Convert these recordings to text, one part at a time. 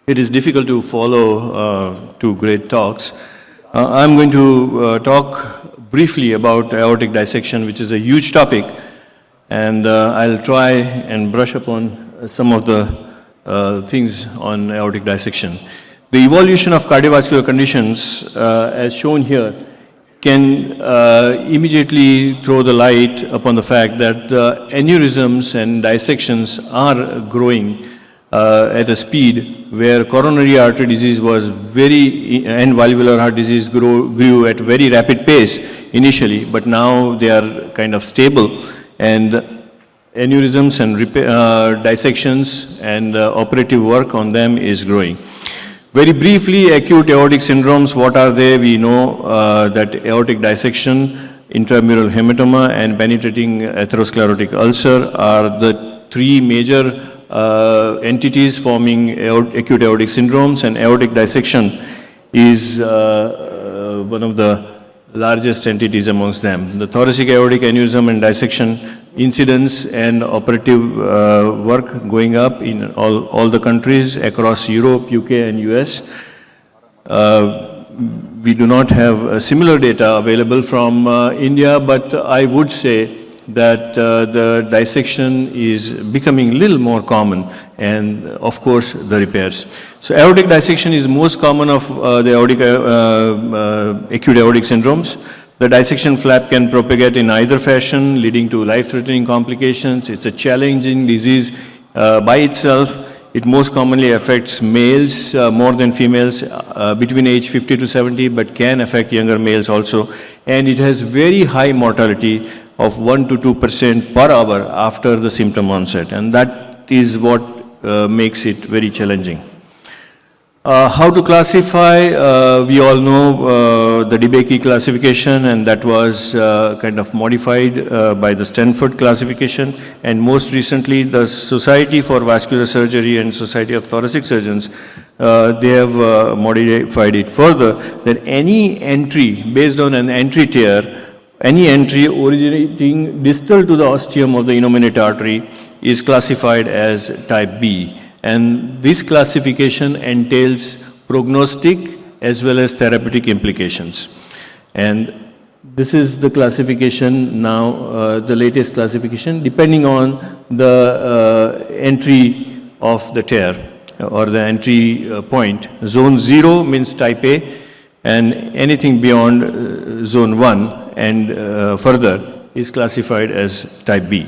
It is difficult to follow two great talks. I'm going to talk briefly about aortic dissection, which is a huge topic, and I'll try and brush upon some of the things on aortic dissection. The evolution of cardiovascular conditions, as shown here, can immediately throw the light upon the fact that aneurysms and dissections are growing at a speed where coronary artery disease was and valvular heart disease grew at very rapid pace initially, but now they are kind of stable, and aneurysms and dissections and operative work on them is growing. Very briefly, acute aortic syndromes, what are they? We know that aortic dissection, intramural hematoma, and penetrating atherosclerotic ulcer are the three major entities forming acute aortic syndromes, and aortic dissection is one of the largest entities amongst them. The thoracic aortic aneurysm and dissection incidence and operative work going up in all the countries across Europe, UK and US. We do not have similar data available from India, but I would say that the dissection is becoming a little more common, and of course the repairs. So aortic dissection is most common of the acute aortic syndromes. The dissection flap can propagate in either fashion, leading to life-threatening complications. It's a challenging disease by itself. It most commonly affects males more than females between age 50 to 70, but can affect younger males also. And it has very high mortality of 1 to 2% per hour after the symptom onset, and that is what makes it very challenging. How to classify? We all know the DeBakey classification, and that was kind of modified by the Stanford classification, and most recently the Society for Vascular Surgery and Society of Thoracic Surgeons, they have modified it further, that any entry based on an entry tear, any entry originating distal to the ostium of the innominate artery is classified as type B. And this classification entails prognostic as well as therapeutic implications. And this is the classification now, the latest classification, depending on the entry of the tear or the entry point. Zone 0 means type A, and anything beyond zone 1 and further is classified as type B.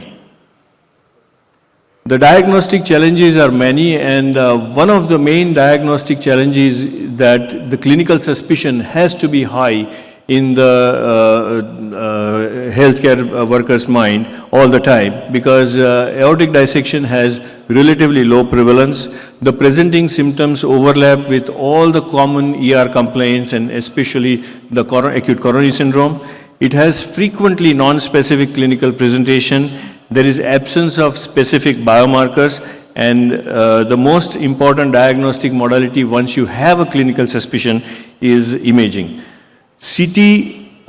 The diagnostic challenges are many, and one of the main diagnostic challenges is that the clinical suspicion has to be high in the healthcare worker's mind all the time, because aortic dissection has relatively low prevalence. The presenting symptoms overlap with all the common ER complaints, and especially the acute coronary syndrome. It has frequently non-specific clinical presentation. There is absence of specific biomarkers, and the most important diagnostic modality once you have a clinical suspicion is imaging. CT,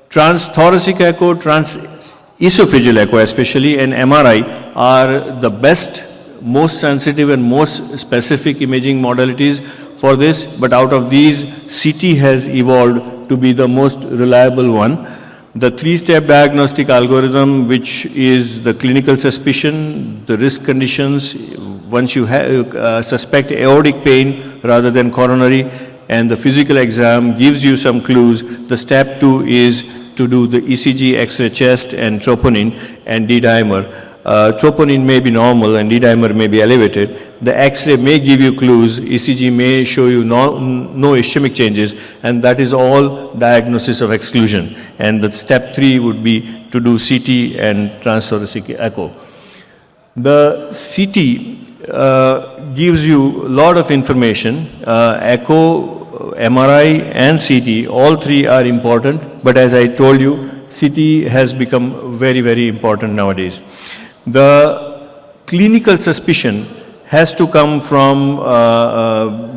transthoracic echo, transesophageal echo especially, and MRI are the best, most sensitive and most specific imaging modalities for this, but out of these, CT has evolved to be the most reliable one. The three-step diagnostic algorithm, which is the clinical suspicion, the risk conditions, once you suspect aortic pain rather than coronary, and the physical exam gives you some clues. The step 2 is to do the ECG, X-ray chest, and troponin and D-dimer. Troponin may be normal and D-dimer may be elevated. The X-ray may give you clues, ECG may show you no ischemic changes, and that is all diagnosis of exclusion. And the step 3 would be to do CT and transthoracic echo. The CT gives you a lot of information. Echo, MRI, and CT, all three are important, but as I told you, CT has become very, very important nowadays. The clinical suspicion has to come from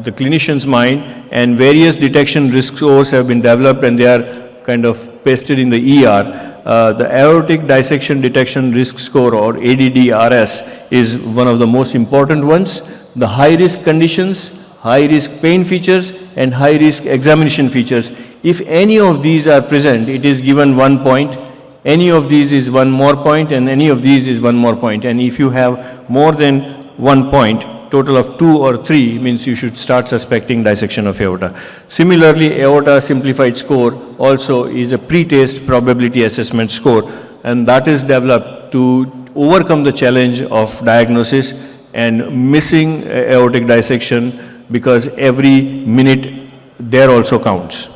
the clinician's mind, and various detection risk scores have been developed, and they are kind of pasted in the ER. The aortic dissection detection risk score, or ADDRS, is one of the most important ones. the high-risk conditions, high-risk pain features, and high-risk examination features. If any of these are present, it is given 1 point. Any of these is 1 more point, and any of these is 1 more point. And if you have more than 1 point, total of 2 or 3 means you should start suspecting dissection of aorta. Similarly, aorta simplified score also is a pre-test probability assessment score, and that is developed to overcome the challenge of diagnosis and missing aortic dissection, because every minute there also counts.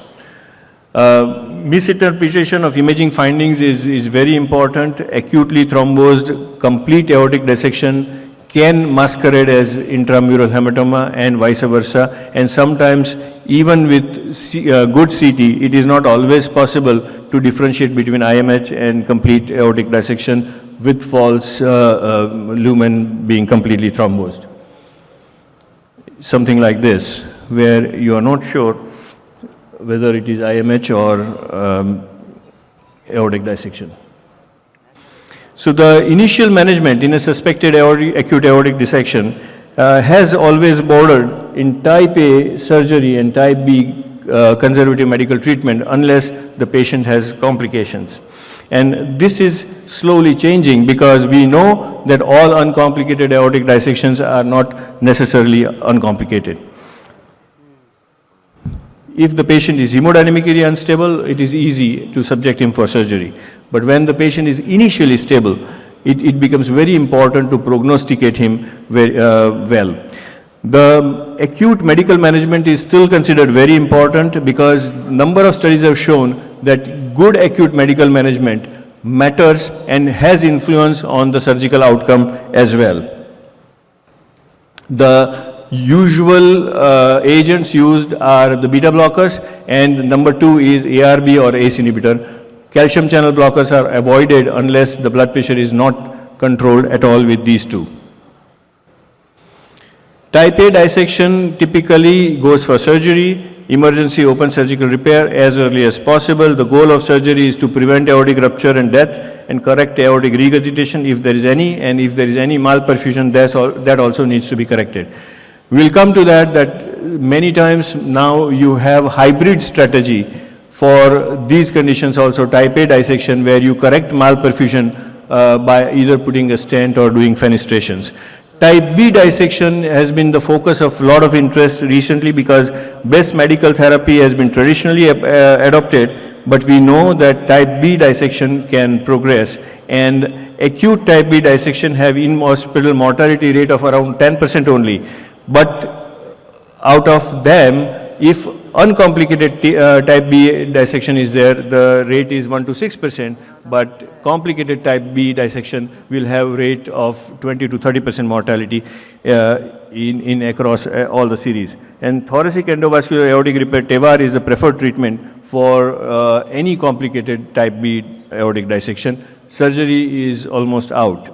Misinterpretation of imaging findings is very important. Acutely thrombosed complete aortic dissection can masquerade as intramural hematoma and vice versa, and sometimes even with good CT, it is not always possible to differentiate between IMH and complete aortic dissection with false lumen being completely thrombosed. Something like this, where you are not sure whether it is IMH or aortic dissection. So the initial management in a suspected acute aortic dissection has always bordered in type A surgery and type B conservative medical treatment unless the patient has complications. And this is slowly changing, because we know that all uncomplicated aortic dissections are not necessarily uncomplicated. If the patient is hemodynamically unstable, it is easy to subject him for surgery. But when the patient is initially stable, it becomes very important to prognosticate him well. The acute medical management is still considered very important, because number of studies have shown that good acute medical management matters and has influence on the surgical outcome as well. The usual agents used are the beta blockers, and number 2 is ARB or ACE inhibitor. Calcium channel blockers are avoided unless the blood pressure is not controlled at all with these 2. Type A dissection typically goes for surgery, emergency open surgical repair as early as possible. The goal of surgery is to prevent aortic rupture and death and correct aortic regurgitation if there is any, and if there is any malperfusion, that also needs to be corrected. We'll come to that many times now you have hybrid strategy for these conditions also, type A dissection, where you correct malperfusion by either putting a stent or doing fenestrations. Type B dissection has been the focus of a lot of interest recently, because best medical therapy has been traditionally adopted, but we know that type B dissection can progress, and acute type B dissection have in-hospital mortality rate of around 10% only. But out of them, if uncomplicated type B dissection is there, the rate is 1 to 6%, but complicated type B dissection will have rate of 20 to 30% mortality in across all the series. And thoracic endovascular aortic repair, TEVAR, is the preferred treatment for any complicated type B aortic dissection. Surgery is almost out.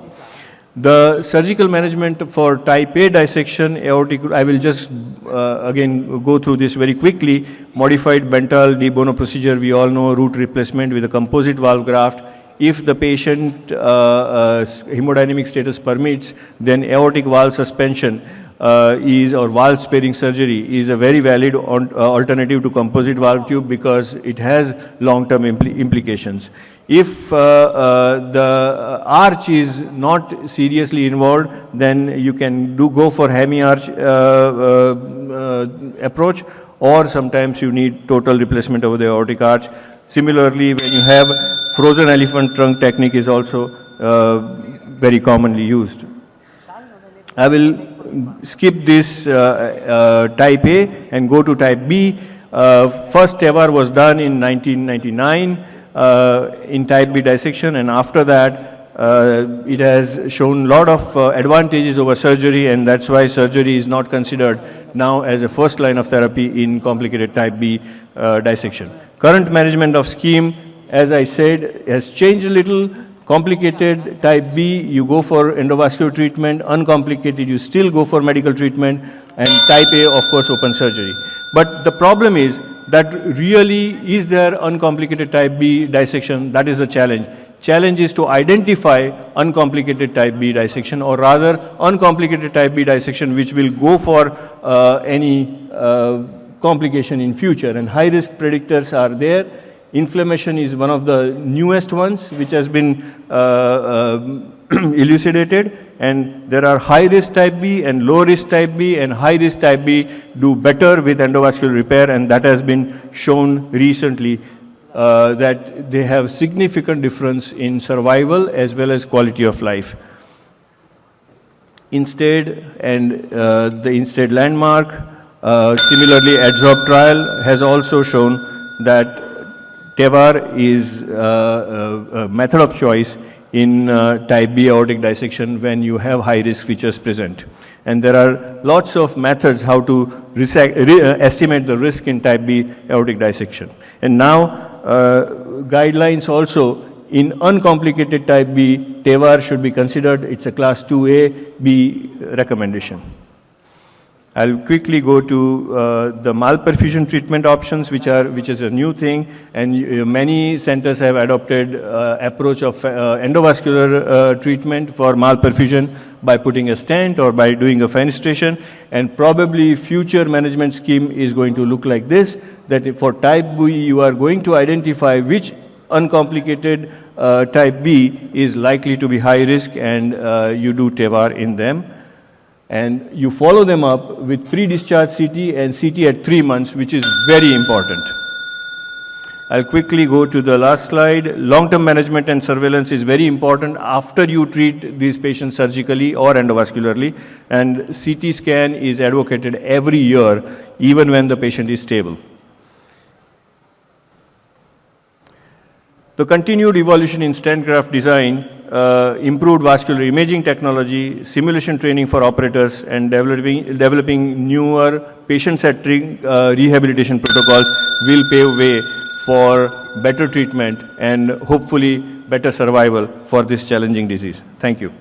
The surgical management for type A dissection, aortic, I will just again go through this very quickly. Modified Bental de Bono procedure, we all know, root replacement with a composite valve graft. If the patient hemodynamic status permits, then aortic valve suspension or valve sparing surgery is a very valid alternative to composite valve tube, because it has long-term implications. If the arch is not seriously involved, then you can go for hemi-arch approach, or sometimes you need total replacement of the aortic arch. Similarly, when you have frozen elephant trunk technique is also very commonly used. I will skip this type A and go to type B. First TEVAR was done in 1999 in type B dissection, and after that it has shown a lot of advantages over surgery, and that's why surgery is not considered now as a first line of therapy in complicated type B dissection. Current management of scheme, as I said, has changed a little. Complicated type B, you go for endovascular treatment. Uncomplicated, you still go for medical treatment. And type A, of course, open surgery. But the problem is that really, is there uncomplicated type B dissection? That is a challenge. challenge is to identify uncomplicated type B dissection, or rather uncomplicated type B dissection which will go for any complication in future. And high risk predictors are there. Inflammation is one of the newest ones which has been elucidated, and there are high risk type B and low risk type B, and high risk type B do better with endovascular repair, and that has been shown recently that they have significant difference in survival as well as quality of life. INSTEAD and the INSTEAD landmark, similarly ADSORB trial has also shown that TEVAR is a method of choice in type B aortic dissection when you have high risk features present. And there are lots of methods how to estimate the risk in type B aortic dissection. And now guidelines also in uncomplicated type B, TEVAR should be considered. It's a class 2A/B recommendation. I'll quickly go to the malperfusion treatment options, which is a new thing, and many centers have adopted approach of endovascular treatment for malperfusion by putting a stent or by doing a fenestration, and probably future management scheme is going to look like this, that for type B you are going to identify which uncomplicated type B is likely to be high risk, and you do TEVAR in them. And you follow them up with pre-discharge CT and CT at 3 months, which is very important. I'll quickly go to the last slide. Long-term management and surveillance is very important after you treat these patients surgically or endovascularly, and CT scan is advocated every year, even when the patient is stable. The continued evolution in stent graft design, improved vascular imaging technology, simulation training for operators, and developing newer patient-centric rehabilitation protocols will pave way for better treatment and hopefully better survival for this challenging disease. Thank you.